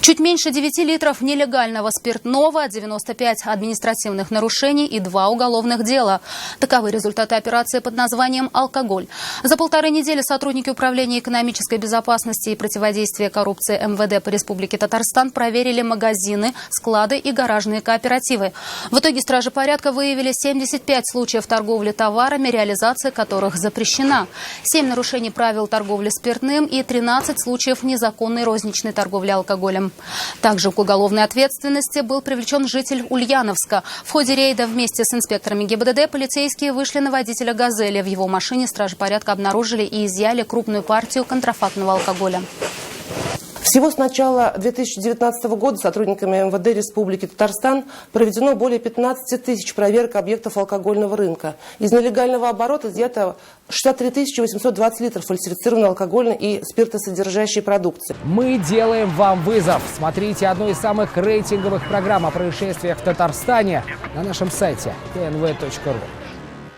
Чуть меньше 9 литров нелегального спиртного, 95 административных нарушений и 2 уголовных дела. Таковы результаты операции под названием «Алкоголь». За 1,5 недели сотрудники Управления экономической безопасности и противодействия коррупции МВД по Республике Татарстан проверили магазины, склады и гаражные кооперативы. В итоге стражи порядка выявили 75 случаев торговли товарами, реализация которых запрещена. 7 нарушений правил торговли спиртным и 13 случаев незаконной розничной торговли алкоголем. Также к уголовной ответственности был привлечен житель Ульяновска. В ходе рейда вместе с инспекторами ГИБДД полицейские вышли на водителя «Газели». В его машине стражи порядка обнаружили и изъяли крупную партию контрафактного алкоголя. Всего с начала 2019 года сотрудниками МВД Республики Татарстан проведено более 15 тысяч проверок объектов алкогольного рынка. Из нелегального оборота изъято 63 820 литров фальсифицированной алкогольной и спиртосодержащей продукции. Мы делаем вам вызов. Смотрите одну из самых рейтинговых программ о происшествиях в Татарстане на нашем сайте tnv.ru.